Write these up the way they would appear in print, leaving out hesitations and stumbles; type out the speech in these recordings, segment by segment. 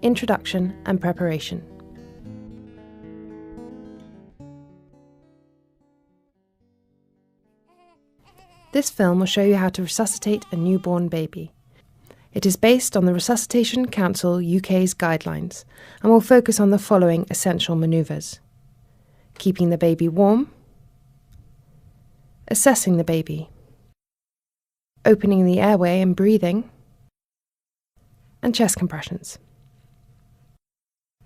introduction and preparation. This film will show you how to resuscitate a newborn baby. It is based on the Resuscitation Council UK's guidelines and will focus on the following essential manoeuvres: keeping the baby warm, assessing the baby, opening the airway and breathing, and chest compressions.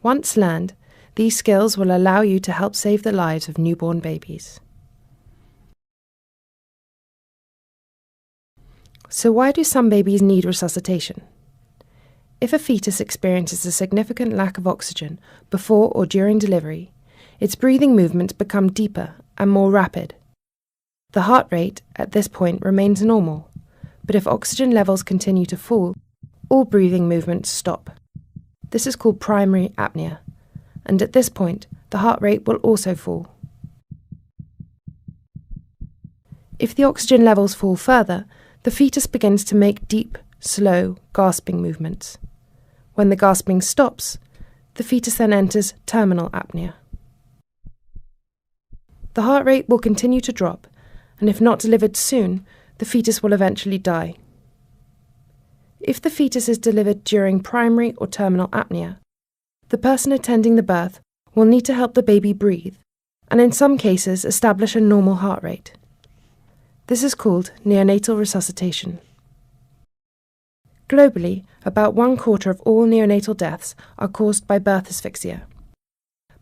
Once learned, these skills will allow you to help save the lives of newborn babies. So why do some babies need resuscitation? If a fetus experiences a significant lack of oxygen before or during delivery, its breathing movements become deeper and more rapid. The heart rate at this point remains normal, but if oxygen levels continue to fall, all breathing movements stop. This is called primary apnea, and at this point, the heart rate will also fall. If the oxygen levels fall further, the fetus begins to make deep, slow, gasping movements. When the gasping stops, the fetus then enters terminal apnea. The heart rate will continue to drop, and if not delivered soon, the fetus will eventually die. If the fetus is delivered during primary or terminal apnea, the person attending the birth will need to help the baby breathe, and in some cases establish a normal heart rate. This is called neonatal resuscitation. Globally, about 1/4 of all neonatal deaths are caused by birth asphyxia.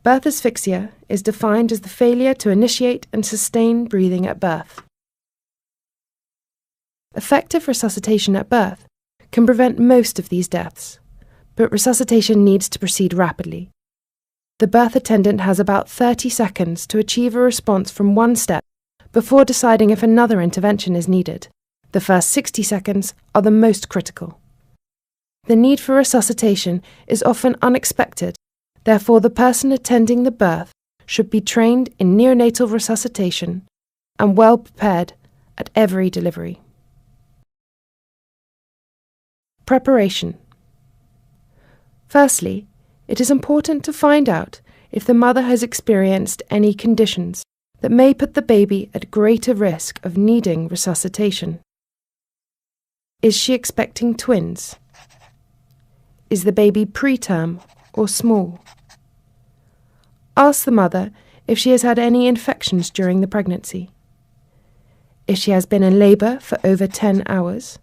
Birth asphyxia is defined as the failure to initiate and sustain breathing at birth. Effective resuscitation at birth can prevent most of these deaths, but resuscitation needs to proceed rapidly. The birth attendant has about 30 seconds to achieve a response from one step before deciding if another intervention is needed. The first 60 seconds are the most critical. The need for resuscitation is often unexpected, therefore the person attending the birth should be trained in neonatal resuscitation and well prepared at every delivery. Preparation. Firstly, it is important to find out if the mother has experienced any conditions that may put the baby at greater risk of needing resuscitation. Is she expecting twins? Is the baby preterm or small? Ask the mother if she has had any infections during the pregnancy. If she has been in labour for over 10 hours.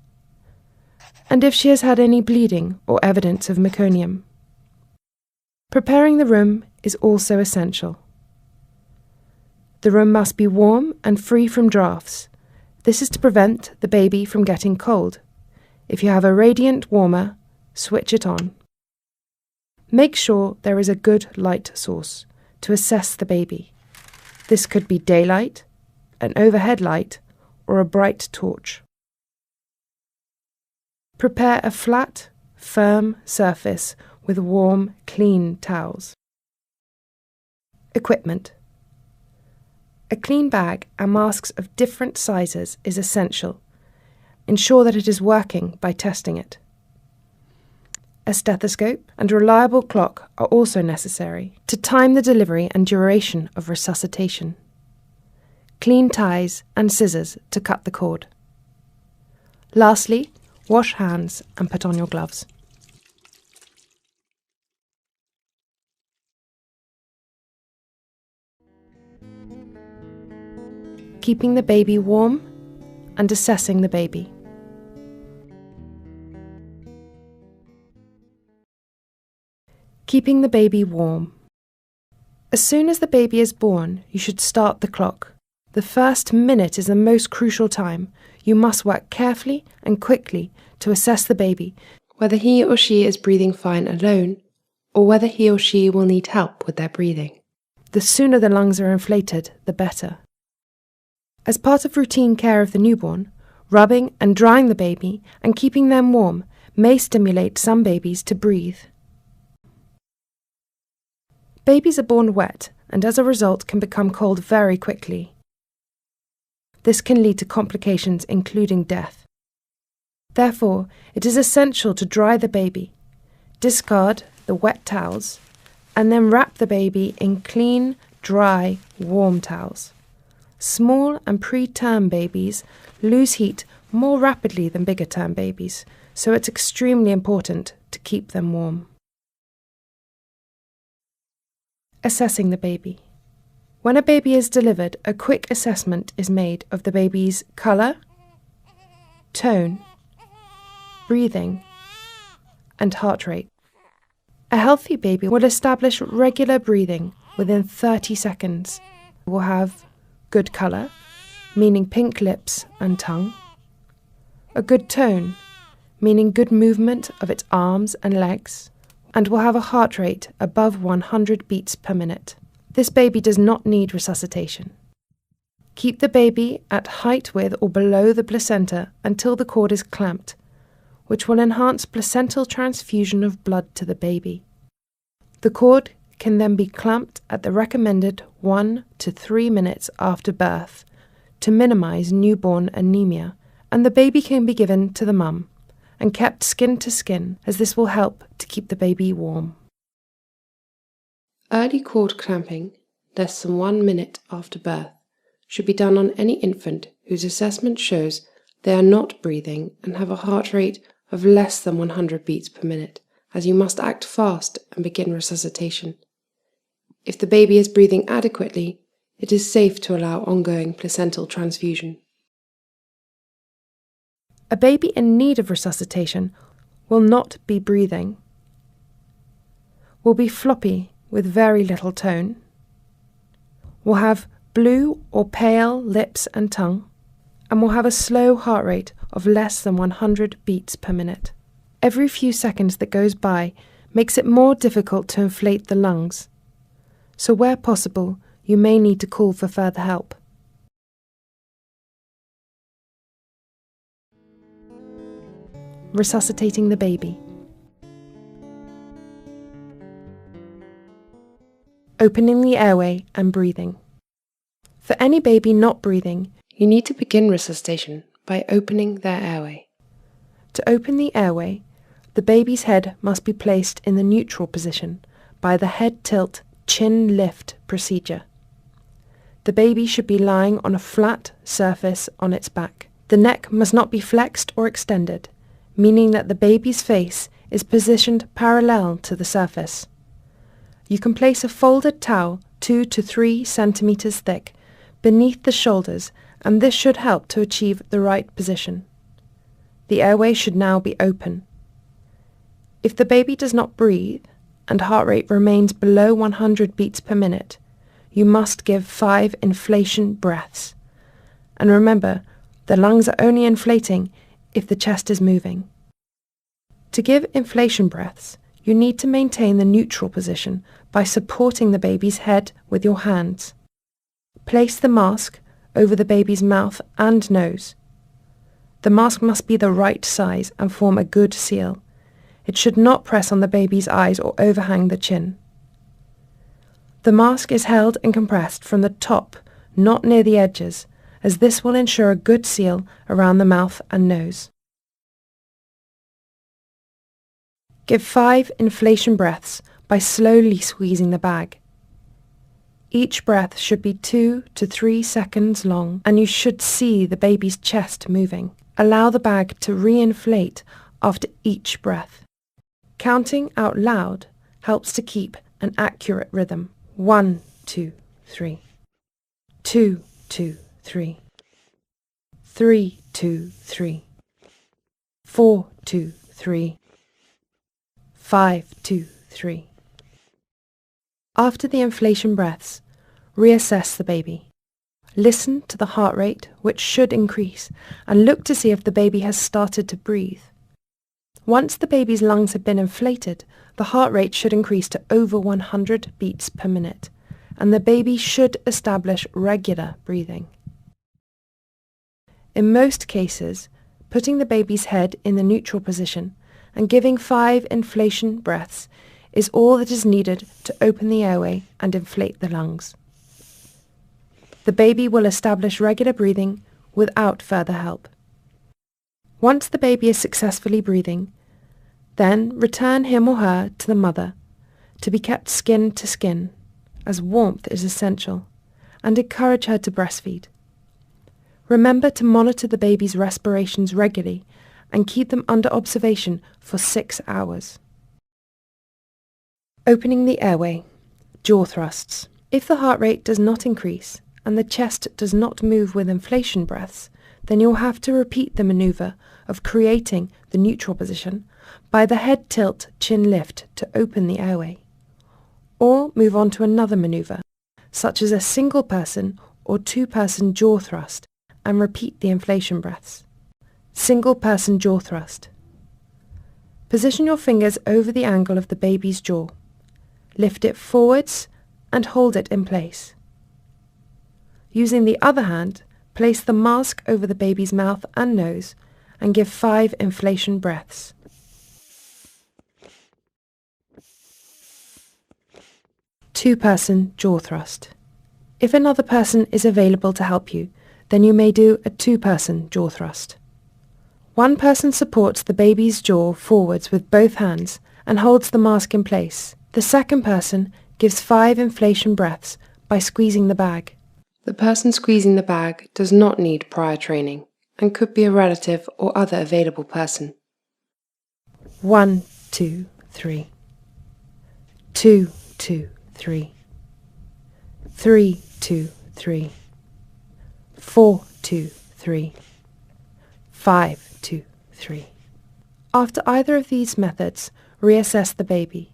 And if she has had any bleeding or evidence of meconium. Preparing the room is also essential. The room must be warm and free from drafts. This is to prevent the baby from getting cold. If you have a radiant warmer, switch it on. Make sure there is a good light source to assess the baby. This could be daylight, an overhead light, or a bright torch. Prepare a flat, firm surface with warm, clean towels. Equipment. A clean bag and masks of different sizes is essential. Ensure that it is working by testing it. A stethoscope and a reliable clock are also necessary to time the delivery and duration of resuscitation. Clean ties and scissors to cut the cord. Lastly, wash hands and put on your gloves. Keeping the baby warm and assessing the baby. Keeping the baby warm. As soon as the baby is born, you should start the clock. The first minute is the most crucial time. You must work carefully and quickly to assess the baby, whether he or she is breathing fine alone, or whether he or she will need help with their breathing. The sooner the lungs are inflated, the better. As part of routine care of the newborn, rubbing and drying the baby and keeping them warm may stimulate some babies to breathe. Babies are born wet and as a result can become cold very quickly. This can lead to complications including death. Therefore, it is essential to dry the baby. Discard the wet towels, and then wrap the baby in clean, dry, warm towels. Small and preterm babies lose heat more rapidly than bigger term babies, so it's extremely important to keep them warm. Assessing the baby. When a baby is delivered, a quick assessment is made of the baby's colour, tone, breathing, and heart rate. A healthy baby will establish regular breathing within 30 seconds. Will have good colour, meaning pink lips and tongue. A good tone, meaning good movement of its arms and legs. And will have a heart rate above 100 beats per minute. This baby does not need resuscitation. Keep the baby at height with or below the placenta until the cord is clamped, which will enhance placental transfusion of blood to the baby. The cord can then be clamped at the recommended 1 to 3 minutes after birth to minimise newborn anemia, and the baby can be given to the mum and kept skin to skin, as this will help to keep the baby warm. Early cord clamping, less than 1 minute after birth, should be done on any infant whose assessment shows they are not breathing and have a heart rate of less than 100 beats per minute, as you must act fast and begin resuscitation. If the baby is breathing adequately, it is safe to allow ongoing placental transfusion. A baby in need of resuscitation will not be breathing, will be floppy with very little tone, will have blue or pale lips and tongue, and will have a slow heart rate of less than 100 beats per minute. Every few seconds that goes by makes it more difficult to inflate the lungs, so where possible, you may need to call for further help. Resuscitating the baby. Opening the airway and breathing. For any baby not breathing, you need to begin resuscitation by opening their airway. To open the airway, the baby's head must be placed in the neutral position by the head tilt, chin lift procedure. The baby should be lying on a flat surface on its back. The neck must not be flexed or extended, meaning that the baby's face is positioned parallel to the surface. You can place a folded towel 2 to 3 centimeters thick beneath the shoulders, and this should help to achieve the right position. The airway should now be open. If the baby does not breathe and heart rate remains below 100 beats per minute, you must give 5 inflation breaths. And remember, the lungs are only inflating if the chest is moving. To give inflation breaths, you need to maintain the neutral position by supporting the baby's head with your hands. Place the mask over the baby's mouth and nose. The mask must be the right size and form a good seal. It should not press on the baby's eyes or overhang the chin. The mask is held and compressed from the top, not near the edges, as this will ensure a good seal around the mouth and nose. Give 5 inflation breaths by slowly squeezing the bag. Each breath should be 2 to 3 seconds long, and you should see the baby's chest moving. Allow the bag to re-inflate after each breath. Counting out loud helps to keep an accurate rhythm. 1, 2, 3. 2, 2, 3. 3, 2, 3. 4, 2, 3. 5, 2, 3. After the inflation breaths, reassess the baby. Listen to the heart rate, which should increase, and look to see if the baby has started to breathe. Once the baby's lungs have been inflated, the heart rate should increase to over 100 beats per minute, and the baby should establish regular breathing. In most cases, putting the baby's head in the neutral position and giving 5 inflation breaths is all that is needed to open the airway and inflate the lungs. The baby will establish regular breathing without further help. Once the baby is successfully breathing, Then return him or her to the mother, to be kept skin to skin, as warmth is essential, and encourage her to breastfeed. Remember to monitor the baby's respirations regularly and keep them under observation for 6 hours. Opening the airway, jaw thrusts. If the heart rate does not increase and the chest does not move with inflation breaths, then you'll have to repeat the maneuver of creating the neutral position by the head tilt, chin lift to open the airway. Or move on to another maneuver, such as a single person or two-person jaw thrust, and repeat the inflation breaths. Single person jaw thrust. Position your fingers over the angle of the baby's jaw. Lift it forwards and hold it in place. Using the other hand, place the mask over the baby's mouth and nose and give 5 inflation breaths. Two-person jaw thrust. If another person is available to help you, then you may do a two-person jaw thrust. One person supports the baby's jaw forwards with both hands and holds the mask in place. The second person gives 5 inflation breaths by squeezing the bag. The person squeezing the bag does not need prior training and could be a relative or other available person. 1, 2, 3. 2, 2, 3. 3, 2, 3. 4, 2, 3. 5, 2, 3. After either of these methods, reassess the baby.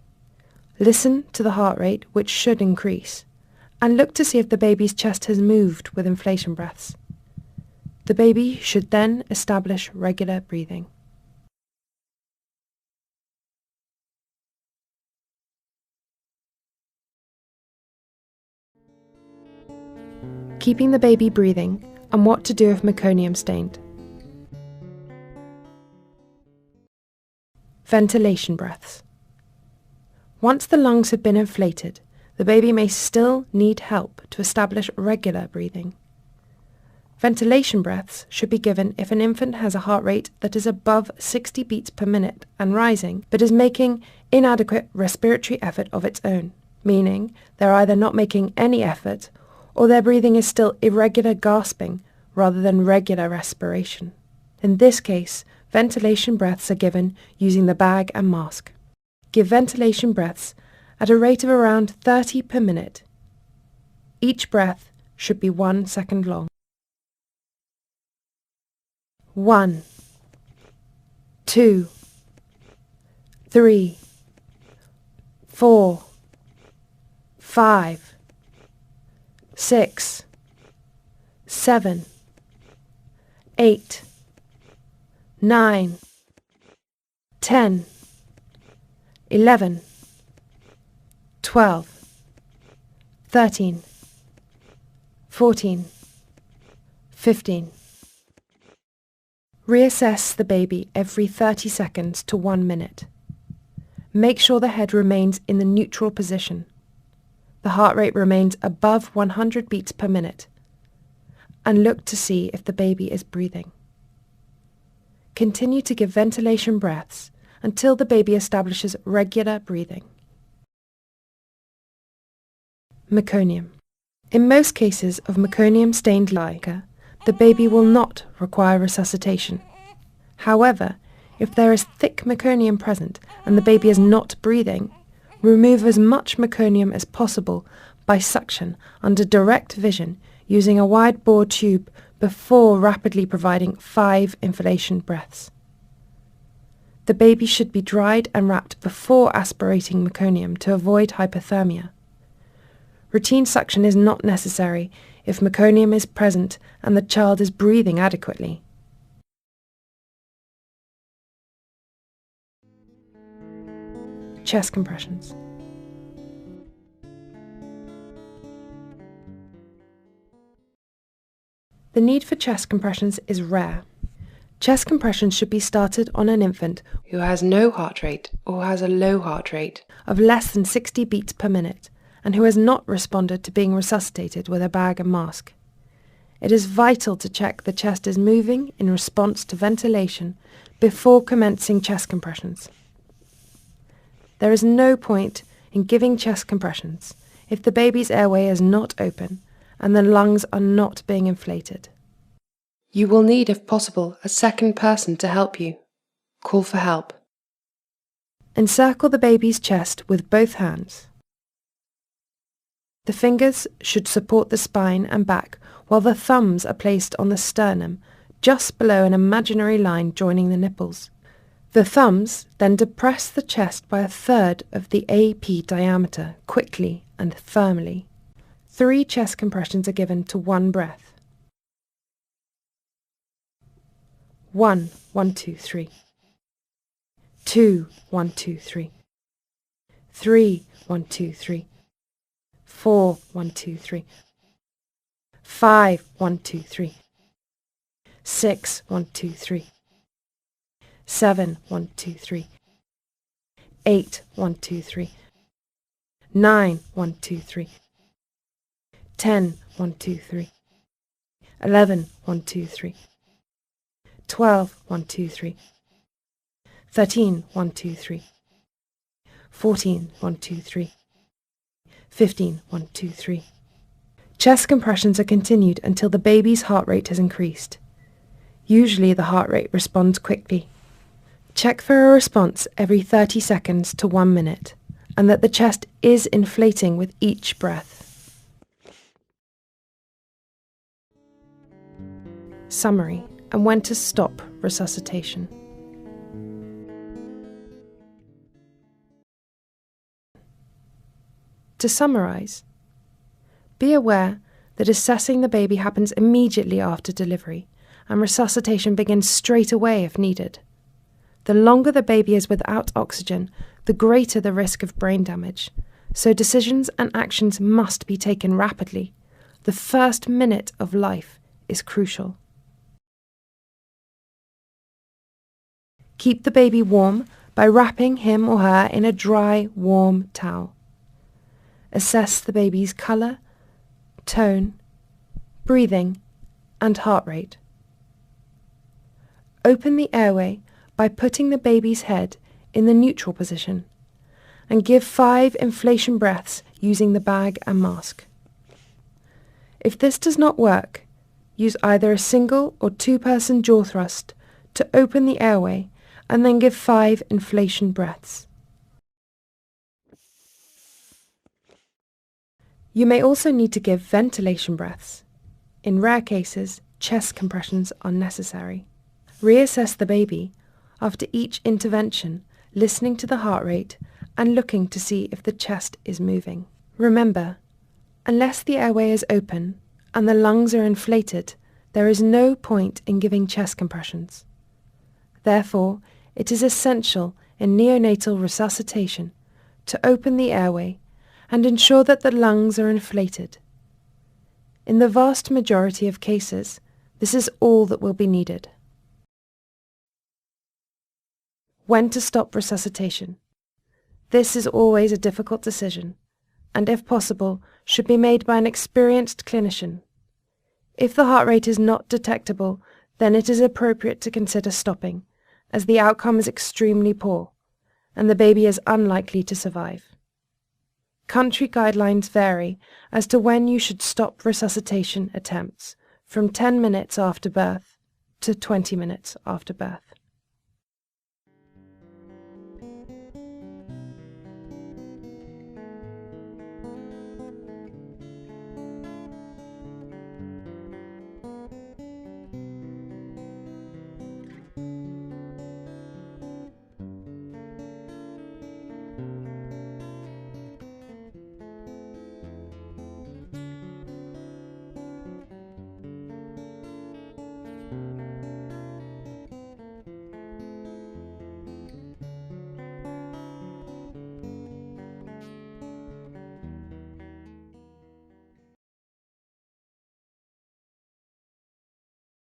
Listen to the heart rate, which should increase, and look to see if the baby's chest has moved with inflation breaths. The baby should then establish regular breathing. Keeping the baby breathing and what to do if meconium stained. Ventilation breaths. Once the lungs have been inflated, the baby may still need help to establish regular breathing. Ventilation breaths should be given if an infant has a heart rate that is above 60 beats per minute and rising, but is making inadequate respiratory effort of its own, meaning they're either not making any effort or their breathing is still irregular gasping rather than regular respiration. In this case, ventilation breaths are given using the bag and mask. Give ventilation breaths at a rate of around 30 per minute. Each breath should be 1 second long. 1, 2, 3, 4, 5, 6, 7, 8, 9, 10, 11, 12, 13, 14, 15. Reassess the baby every 30 seconds to 1 minute. Make sure the head remains in the neutral position. The heart rate remains above 100 beats per minute. And look to see if the baby is breathing. Continue to give ventilation breaths until the baby establishes regular breathing. Meconium. In most cases of meconium-stained liquor, the baby will not require resuscitation. However, if there is thick meconium present and the baby is not breathing, remove as much meconium as possible by suction under direct vision using a wide bore tube before rapidly providing 5 inflation breaths. The baby should be dried and wrapped before aspirating meconium to avoid hypothermia. Routine suction is not necessary if meconium is present and the child is breathing adequately. Chest compressions. The need for chest compressions is rare. Chest compressions should be started on an infant who has no heart rate or has a low heart rate of less than 60 beats per minute and who has not responded to being resuscitated with a bag and mask. It is vital to check the chest is moving in response to ventilation before commencing chest compressions. There is no point in giving chest compressions if the baby's airway is not open and the lungs are not being inflated. You will need, if possible, a second person to help you. Call for help. Encircle the baby's chest with both hands. The fingers should support the spine and back, while the thumbs are placed on the sternum, just below an imaginary line joining the nipples. The thumbs then depress the chest by 1/3 of the AP diameter, quickly and firmly. 3 chest compressions are given to 1 breath. 1, 1, 2, 3. 2, 1, 2, 3. 3, 1, 2, 3. 4, 1, 2, 3. 5, 1, 2, 3. 6, 1, 2, 3. 7, 1, 2, 3. 8, 1, 2, 3. 9, 1, 2, 3. 10, 1, 2, 3. 11, 1, 2, 3. 12, 1, 2, 3. 13, 1, 2, 3. 14, 1, 2, 3. 15, 1, 2, 3. Chest compressions are continued until the baby's heart rate has increased. Usually the heart rate responds quickly. Check for a response every 30 seconds to 1 minute, and that the chest is inflating with each breath. Summary, and when to stop resuscitation. To summarise, be aware that assessing the baby happens immediately after delivery, and resuscitation begins straight away if needed. The longer the baby is without oxygen, the greater the risk of brain damage, so decisions and actions must be taken rapidly. The first minute of life is crucial. Keep the baby warm by wrapping him or her in a dry, warm towel. Assess the baby's colour, tone, breathing, and heart rate. Open the airway by putting the baby's head in the neutral position, and give 5 inflation breaths using the bag and mask. If this does not work, use either a single or 2-person jaw thrust to open the airway and then give 5 inflation breaths. You may also need to give ventilation breaths. In rare cases, chest compressions are necessary. Reassess the baby after each intervention, listening to the heart rate and looking to see if the chest is moving. Remember, unless the airway is open and the lungs are inflated, there is no point in giving chest compressions. Therefore, it is essential in neonatal resuscitation to open the airway and ensure that the lungs are inflated. In the vast majority of cases, this is all that will be needed. When to stop resuscitation. This is always a difficult decision, and if possible, should be made by an experienced clinician. If the heart rate is not detectable, then it is appropriate to consider stopping, as the outcome is extremely poor, and the baby is unlikely to survive. Country guidelines vary as to when you should stop resuscitation attempts, from 10 minutes after birth to 20 minutes after birth.